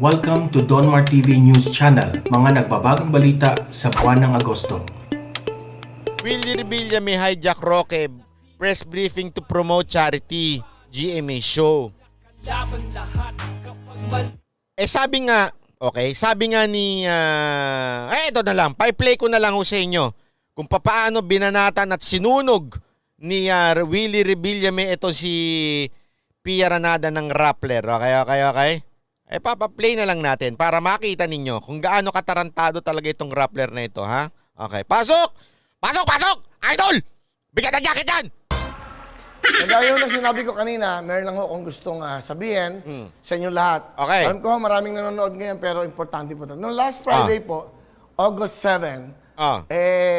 Welcome to Donmar TV News Channel, mga nagbabagong balita sa buwan ng Agosto. Willie Revilla may hijack Roque, press briefing to promote charity, GMA show. Sabi nga ni, ito na lang, pa-play ko na lang ho sa inyo kung paano binanatan at sinunog ni Willie Revilla may ito si Pia Ranada ng Rappler. Okay? Papa-play na lang natin para makita ninyo kung gaano katarantado talaga itong Rappler na ito, ha? Okay, pasok! Idol! Bigyan ng jacket yan! Kagaya na sinabi ko kanina, meron lang akong gustong sabihin sa inyo lahat. Okay. Alam ko maraming nanonood ngayon pero importante po ito. Noong last Friday po, August 7,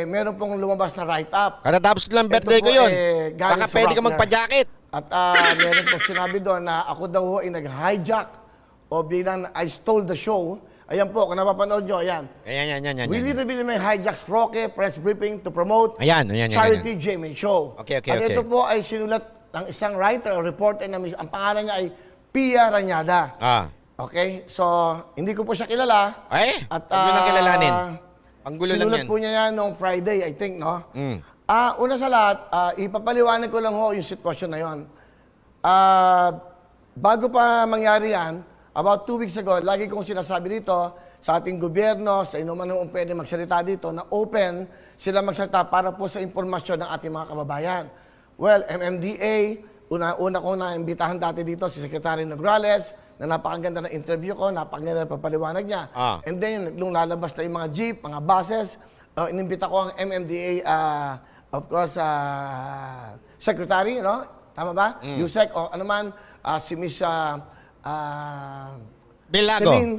meron pong lumabas na write-up. Katatapos lang birthday ko yun. Baka pwede ka magpa-jacket. At meron po sinabi doon na ako daw ay nag-hijack o bilang I stole the show. Ayan po, kung napapanood nyo, ayan. Ayan. Willie Revilla may hijacks Roque press briefing to promote Ayan. charity GMA show. Okay. At ito po ay sinulat ng isang writer o reporter na ang pangalan niya ay Pia Ranada. Okay? So, hindi ko po siya kilala. At huwag nang kilalanin. Ang gulo lang yan. Sinulat po niya yan noong Friday, I think, no? Una sa lahat, ipapaliwanag ko lang ho yung sitwasyon na yon. Bago pa mangyari yan, about 2 weeks ago, lagi kong sinasabi dito sa ating gobyerno, sa inuman nung pwede magsalita dito, na open sila magsalita para po sa impormasyon ng ating mga kababayan. Well, MMDA, una ko na imbitahan dati dito si Secretary Nograles, na napakaganda ng interview ko, napakaganda ng papaliwanag niya. And then, nung lalabas na yung mga jeep, mga buses, inimbita ko ang MMDA, of course, Secretary, no? Tama ba? Yusek, o ano man, si Miss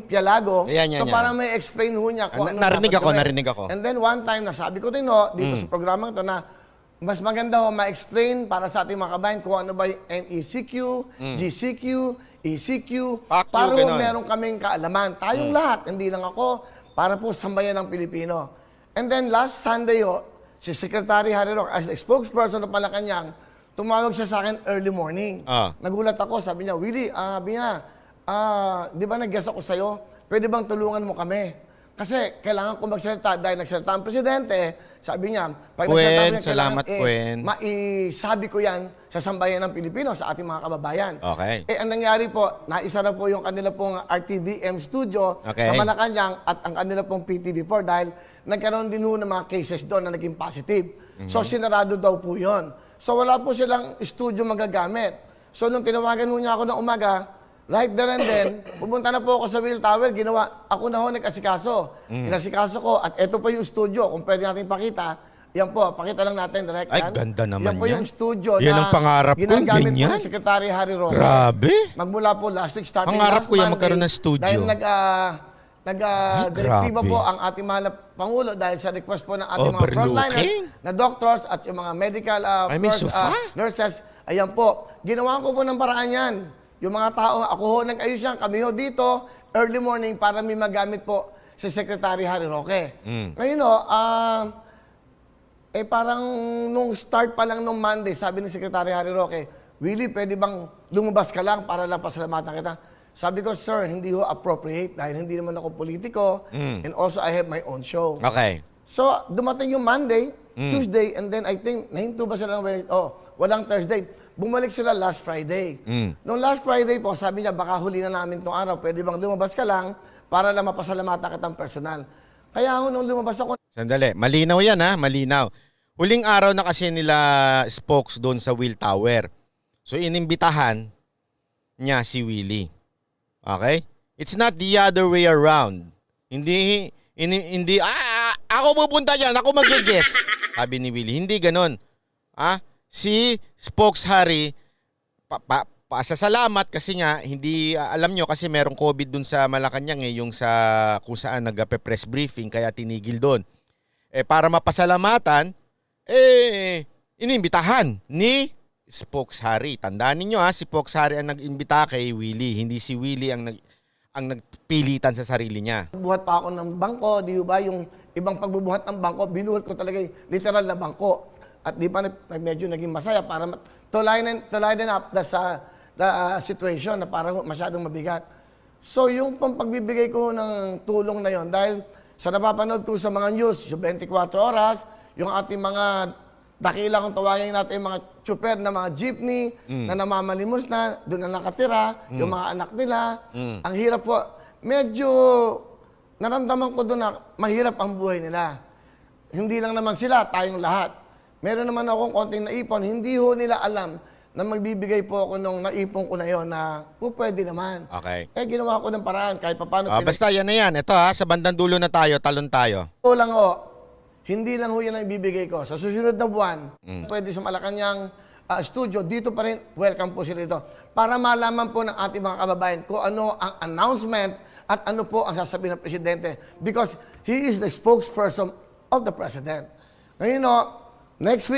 Pialago. Yan. Para may explain ho niya kung ano narinig ako. And then one time, nasabi ko din ho, dito sa programang ito na mas maganda ho ma-explain para sa ating mga kabayan kung ano ba yung NECQ, GCQ, ECQ, para ho meron kaming kaalaman. Tayong lahat, hindi lang ako, para po sambayan ng Pilipino. And then last Sunday ho, si Secretary Harry Roque, as a spokesperson ng Malacanang, tumawag siya sa akin early morning. Nagulat ako, sabi niya, Willie, di ba nag-guess ako sa'yo? Pwede bang tulungan mo kami? Kasi kailangan ko magsalita dahil nagsalita ang presidente. Sabi niya, pag Gwen, salamat, Gwen. Maisabi ko yan sa sambayan ng Pilipino, sa ating mga kababayan. Okay. Ang nangyari po, naisa na po yung kanila pong RTVM studio sa Malacanang at ang kanila pong PTV4 dahil nagkaroon din ho ng mga cases doon na naging positive. So, sinarado daw po yun. So, wala po silang studio magagamit. So, nung tinawagan ho niya ako ng umaga, right there and then, pumunta na po ako sa Will Tower, ako na ho nag-asikaso. Inasikaso ko, at ito po yung studio, kung pwede natin pakita. Yan po, pakita lang natin, direct. Ay, ganda naman yan. Yan po yung studio yan ang pangarap ko, ginagamit ganyan. po ng Secretary Harry Roque. Grabe. Magmula po last week, starting pangarap last ko yan Monday, magkaroon ng studio. Dahil direktiba po ang ating mahal na Pangulo dahil sa request po ng ating mga frontliners na doctors at yung mga medical nurses. Ayan po, ginawa ko po ng paraan yan. Yung mga tao, ako ho nag-ayos yan, kami ho dito, early morning para may magamit po si Secretary Harry Roque. Ngayon ho, parang nung start pa lang nung Monday, sabi ni Secretary Harry Roque, Willie, pwede bang lumabas ka lang para lang pasalamatan kita? Sabi ko, sir, hindi ho appropriate dahil hindi naman ako politiko and also I have my own show. Okay. So, dumating yung Monday, Tuesday, and then I think, nahinto ba sila ng walang Thursday. Bumalik sila last Friday. Noong last Friday po, sabi niya, baka huli na namin itong araw. Pwede bang lumabas ka lang para lang mapasalamatan kitang personal. Kaya ako nung lumabas ako... Sandali, malinaw yan ha, malinaw. Huling araw na kasi nila spokes doon sa Will Tower. So, inimbitahan niya si Willie. Okay? It's not the other way around. Hindi, ako pupunta dyan, ako mag-guess. Sabi ni Willie, hindi ganon. Si Spokes Harry, pasasalamat kasi nga, hindi, alam nyo kasi merong COVID dun sa Malacanang yung sa kung saan nag-press briefing, kaya tinigil dun. Para mapasalamatan, inimbitahan ni Spokes Harry. Tandaan ninyo si Spokes Harry ang nag-imbita kay Willie, hindi si Willie ang nagpilitan sa sarili niya. Buhat pa ako ng bangko, di ba? Yung ibang pagbubuhat ng bangko, binuhat ko talaga yung literal na bangko. At di ba medyo naging masaya para to lighten up the situation na parang masyadong mabigat. So, yung pagbibigay ko ng tulong na yon, dahil sa napapanood ko sa mga news, yung 24 oras, yung ating mga dakila kung tawagin natin mga super na mga jeepney na namamalimos na, doon na nakatira, yung mga anak nila. Ang hirap po. Medyo naramdaman ko doon na mahirap ang buhay nila. Hindi lang naman sila, tayong lahat. Meron naman akong konting naipon, hindi ho nila alam na magbibigay po ako nung naipon ko na yon na pwede naman. Okay. Kaya ginawa ko ng paraan kahit paano. Basta yan na yan. Ito sa bandang dulo na tayo, talon tayo. Ito lang hindi lang ho yan ang ibibigay ko. Sa susunod na buwan, pwede sa Malacanang studio, dito pa rin, welcome po sila dito. Para malaman po ng ating mga kababayan kung ano ang announcement at ano po ang sasabihin ng Presidente. Because he is the spokesperson of the President. Ngayon next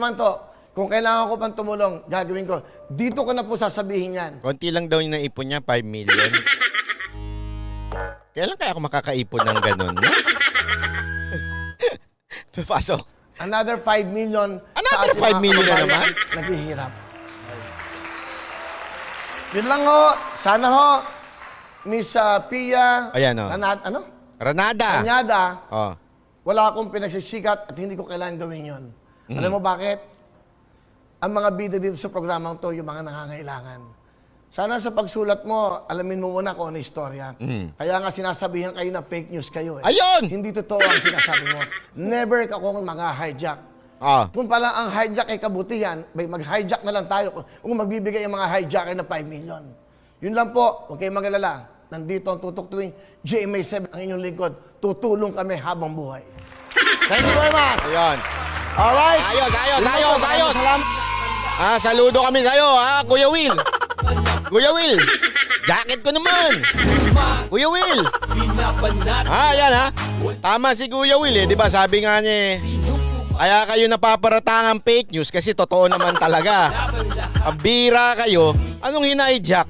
month kung kailangan ko pang tumulong, gagawin ko. Dito ko na po sasabihin yan. Konti lang daw yung naipon niya, 5 million. Kailan kaya ako makakaipon ng ganun? Pasok. Another 5 million. Another 5 million na naman? Naghihirap. Yun lang ho. Sana ho, Miss Pia. Ayan Ranada. Kanyada. Oh. Wala akong pinagsisikat at hindi ko kailangan gawin yon. Alam mo bakit? Ang mga bida dito sa programang to, yung mga nangangailangan. Sana sa pagsulat mo, alamin mo muna kung ano istorya. Kaya nga sinasabihan kayo na fake news kayo. Ayun! Hindi totoo ang sinasabi mo. Never ka kung mag-hijack. Kung pala ang hijack ay kabutihan, mag-hijack na lang tayo kung magbibigay ang mga hijacker na 5 million. Yun lang po, huwag kayong mag-alala. Nandito ang tutok tuwing GMA7 ang inyong lingkod. Tutulong kami habang buhay. Thank you very much. Ayun. Alright. Ayos. Salamat. Saludo kami sa'yo, Kuya Will. Kuya Will, jacket ko naman. Kuya Will. Yan Tama si Kuya Will di ba? Sabi nga niya kaya kayo napaparatangang fake news kasi totoo naman talaga. Pabira kayo, anong hinijack?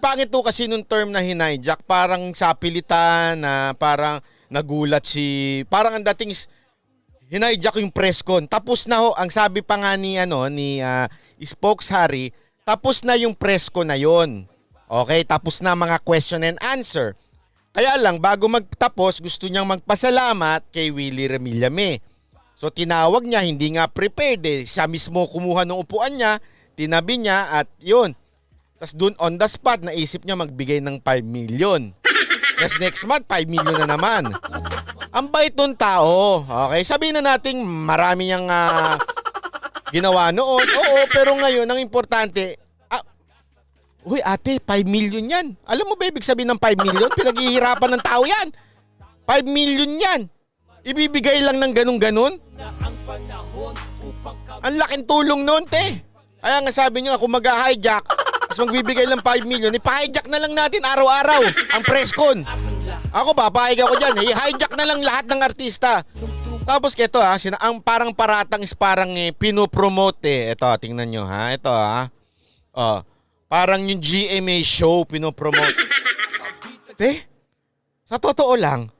Pangit to kasi nung term na hinijack, parang sapilitan na parang nagulat parang ang dating hinijack yung press con. Tapos na ang sabi pa nga ni Spokes Harry, tapos na yung press con na yon. Okay, tapos na mga question and answer. Kaya lang bago magtapos, gusto niyang magpasalamat kay Willie Remillame. So tinawag niya, hindi nga prepared Siya mismo kumuha ng upuan niya, tinabi niya at yun. Tapos dun on the spot, naisip niya magbigay ng 5 million. Tapos next month, 5 million na naman. Ang bait ng tao. Okay, sabihin na natin marami niyang ginawa noon. Oo, pero ngayon, ang importante, uy ate, 5 million yan. Alam mo ba ibig sabihin ng 5 million? Pinaghihirapan ng tao yan. 5 million yan. Ibibigay lang ng ganun-ganun. Ang laking tulong noon, te. Kaya nga sabi niya, kung mag-hijack, mas magbibigay lang 5 million, ipa-hijack na lang natin araw-araw ang press con. Ako papayag ako dyan. I-hijack na lang lahat ng artista. Tapos ito ang parang paratang is parang pinopromote Ito, tingnan nyo Ito parang yung GMA show pinopromote. Sa totoo lang,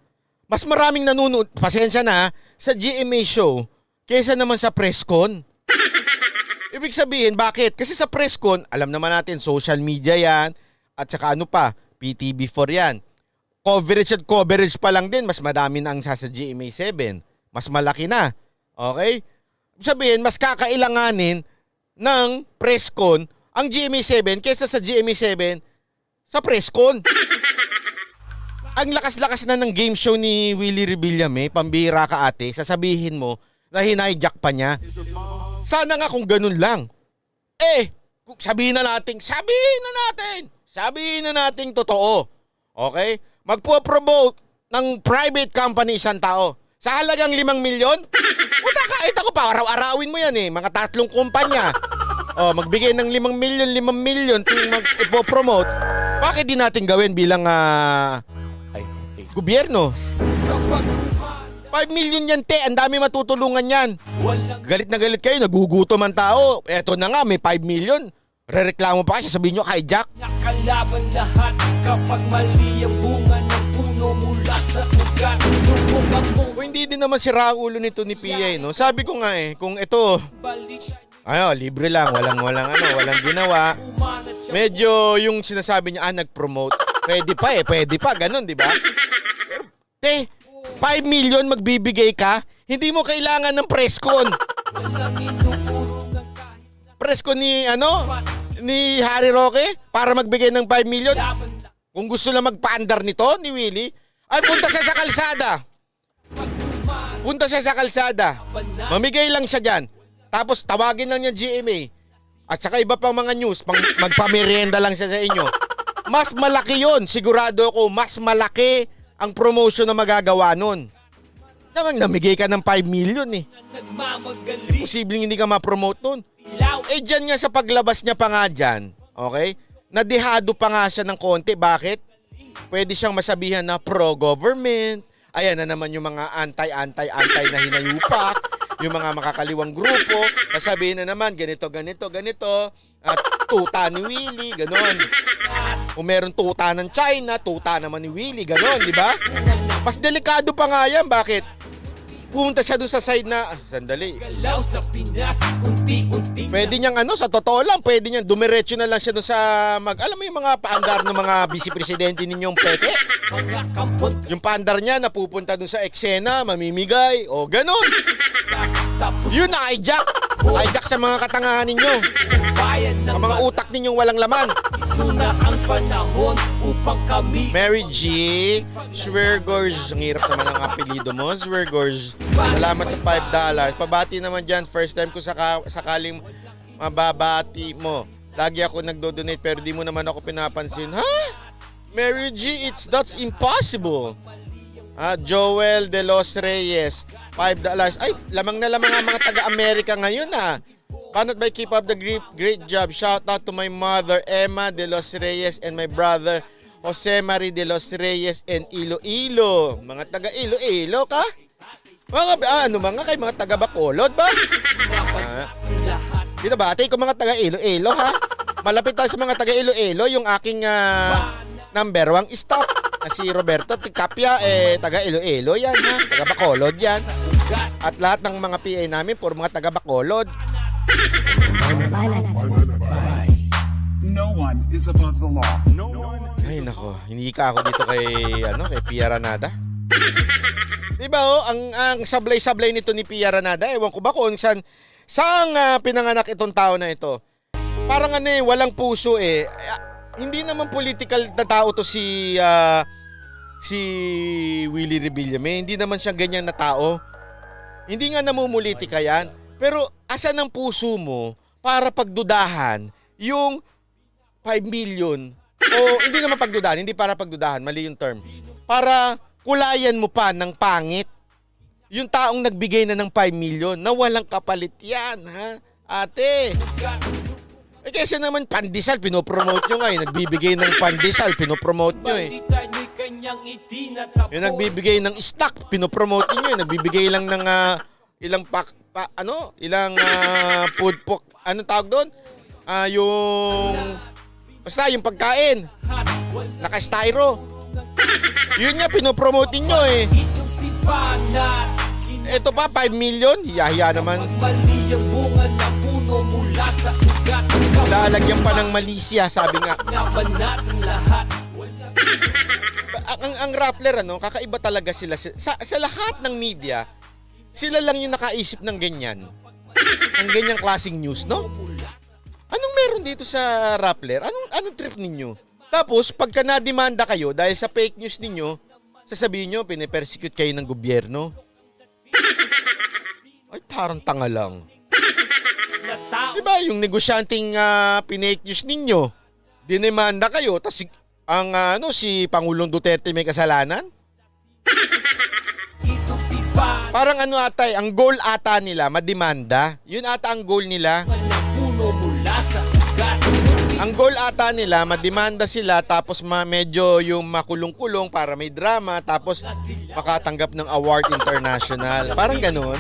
mas maraming nanonood, pasensya na, sa GMA show kaysa naman sa press con. Ibig sabihin, bakit? Kasi sa press con, alam naman natin, social media yan, at saka PTV4 yan. Coverage pa lang din, mas madami na ang sa GMA7. Mas malaki na. Okay? Ibig sabihin, mas kakailanganin ng press con ang GMA7 kaysa sa GMA7 sa press con. Ang lakas-lakas na ng game show ni Willie Remillame, pambira ka ate, sasabihin mo na hinijack pa niya. Sana nga kung ganun lang. Sabihin na natin totoo. Okay? Magpo-promote ng private company isang tao. Sa halagang 5 milyon? Puta, kahit ako pa, araw-arawin mo yan mga 3 kumpanya. Magbigay ng 5 milyon tuwing mag-ipopromote. Bakit di natin gawin bilang gobyerno? 5 million yan, te. Ang dami matutulungan yan. Galit na galit kayo, nagugutom ang tao. Eto na nga, may 5 million. Rereklamo pa kayo, sabihin nyo, hijack. Nakalaban lahat kapag mali ang bunga ng puno mula sa ugat. Subukan mo. Hindi din naman sira ang ulo nito ni PA, no? Sabi ko nga kung ito, Libre lang, walang ginawa. Medyo yung sinasabi niya, nag-promote. Pwede pa, ganun, di ba? Pero, 5 million magbibigay ka, hindi mo kailangan ng presscon. Presscon ni Harry Roque para magbigay ng 5 million. Kung gusto lang magpaandar nito ni Willie, ay punta siya sa kalsada. Mamigay lang siya dyan. Tapos tawagin lang niya GMA. At saka iba pang mga news, magpamerienda lang siya sa inyo. Mas malaki yon, sigurado ako, mas malaki ang promotion na magagawa nun. Namigay ka ng 5 million eh. Posibleng hindi ka ma-promote nun. Dyan nga sa paglabas niya pa nga dyan, okay? Nadihado pa nga siya ng konti. Bakit? Pwede siyang masabihan na pro-government. Ayan na naman yung mga anti na hinayupak. Yung mga makakaliwang grupo. Sasabihin na naman, ganito. At tuta ni Willie, ganon. Kung meron tuta ng China, tuta naman ni Willie, ganon, di ba? Mas delikado pa nga yan. Bakit? Pumunta siya dun sa side na, sandali. Pwede niyang sa totoo lang, pwede niyang dumiretso na lang siya dun sa alam mo yung mga paandar ng mga vice-presidente ninyong peke? Yung paandar niya napupunta dun sa eksena, mamimigay, o ganon. Yun na hijack. Hijack sa mga katangahan ninyo. Sa mga utak ninyong walang laman. Ito na ang panahon upang kami Mary G. Sweargorge. Ang hirap naman ang apelido mo, Sweargorge. Salamat sa $5. Pabati naman dyan. First time ko sakaling mababati mo. Lagi ako nagdo-donate pero di mo naman ako pinapansin. Ha? Mary G, that's impossible. Joel De Los Reyes, $5. Ay, lamang na lamang ang mga taga-Amerika ngayon Panat by keep up the great job. Shout out to my mother, Emma De Los Reyes, and my brother, Jose Marie De Los Reyes, and Iloilo. Mga taga-Iloilo ka? Mga mga taga-Bacolod ba? Binabati ko mga taga-Iloilo ha? Malapit tayo sa mga taga-Iloilo, yung aking number 1 stop. Si Roberto Ticapia, taga-Iloilo yan ha? Taga-Bacolod yan. At lahat ng mga PA namin, puro mga taga-Bacolod. No one is above the law. Ay nako, hindi ka ako dito kay Pia Ranada. Diba ang sablay-sablay nito ni Pia Ranada, ewan ko ba kung saan pinanganak itong tao na ito. Parang walang puso Hindi naman political na tao to si Willie Rebillame. Hindi naman siya ganyan na tao. Hindi nga namumulitika yan. Pero asan ang puso mo para pagdudahan yung 5 million? O hindi naman pagdudahan, hindi para pagdudahan, mali yung term. Para kulayan mo pa ng pangit yung taong nagbigay na ng 5 million na walang kapalit yan, ha? Ate. Kasi naman pandesal, pinopromote nyo nga Nagbibigay ng pandesal, pinopromote nyo Yung nagbibigay ng stock, pinopromote nyo Nagbibigay lang ng ilang food pork, anong tawag doon? Yung pagkain. Naka-styro. Yun nga, pinopromote nyo Ito pa, 5 million? Hiya naman. Lalagyan pa ng Malaysia, sabi nga. Ang Rappler, kakaiba talaga sila. Sa lahat ng media, sila lang yung nakaisip ng ganyan. Ng ganyang klaseng news, no? Anong meron dito sa Rappler? Anong trip ninyo? Tapos, pagka na-demanda kayo dahil sa fake news ninyo, sasabihin nyo, pinipersecute kayo ng gobyerno. Ay, parang tanga lang. Diba, yung negosyanteng pinake news ninyo, dinemanda kayo, tapos si Pangulong Duterte may kasalanan? Parang atay, ang goal ata nila, mademanda. Yun ata ang goal nila. Ang goal ata nila, mademanda sila, tapos medyo yung makulong-kulong para may drama, tapos makatanggap ng award international. Parang ganun.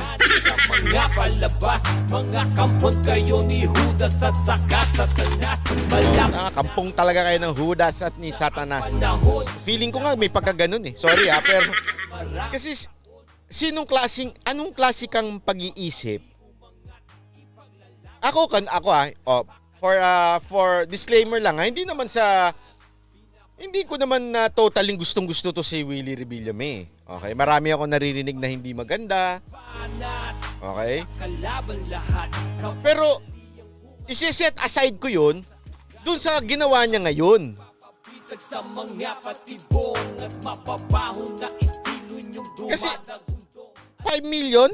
Mga palabas, mga kampon kayo ni Judas at saka Satanas. Kampong talaga kayo ng Judas at ni Satanas. Feeling ko nga may pagkaganon Sorry pero kasi anong klase kang pag-iisip? For disclaimer lang, hindi ko naman na totaling gustong-gusto to si Willie Rebillame. Okay, marami ako naririnig na hindi maganda. Okay? Pero isi-set aside ko 'yun dun sa ginawa niya ngayon. Sa mga patibong at mapabaho na estilo niyong Kasi dumadagundong 5 million?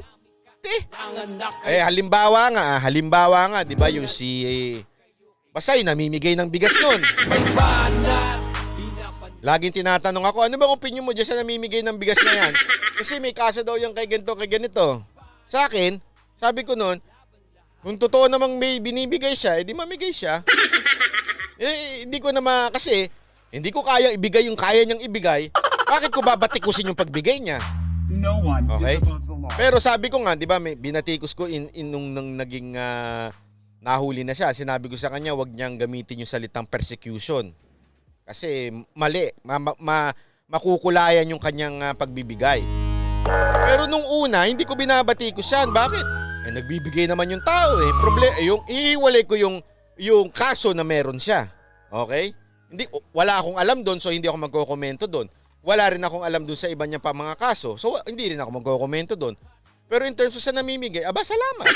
Halimbawa nga, 'di ba, yung si Basay namimigay ng bigas noon. may banat. Laging tinatanong ako, ano bang opinion mo diyan sa namimigay ng bigas na yan? Kasi may kaso daw yung kay ganito. Sa akin, sabi ko noon, kung totoo namang may binibigay siya, edi mamigay siya. Hindi ko naman, kasi hindi ko kaya ibigay yung kaya niyang ibigay. Bakit ko babatikusin yung pagbigay niya? No one Okay. is above the law. Pero sabi ko nga, 'di ba, may binatikos ko nung naging nahuli na siya. Sinabi ko sa kanya, wag niyang gamitin yung salitang persecution. Kasi mali, makukulayan yung kanyang pagbibigay. Pero nung una, hindi ko binabatikos yan. Bakit? Nagbibigay naman yung tao eh. Yung ihiwalay ko yung kaso na meron siya. Okay? Wala akong alam doon, so hindi ako magkokomento doon. Wala rin akong alam doon sa iba niya pa mga kaso, so hindi rin ako magkokomento doon. Pero in terms of sa namimigay, salamat.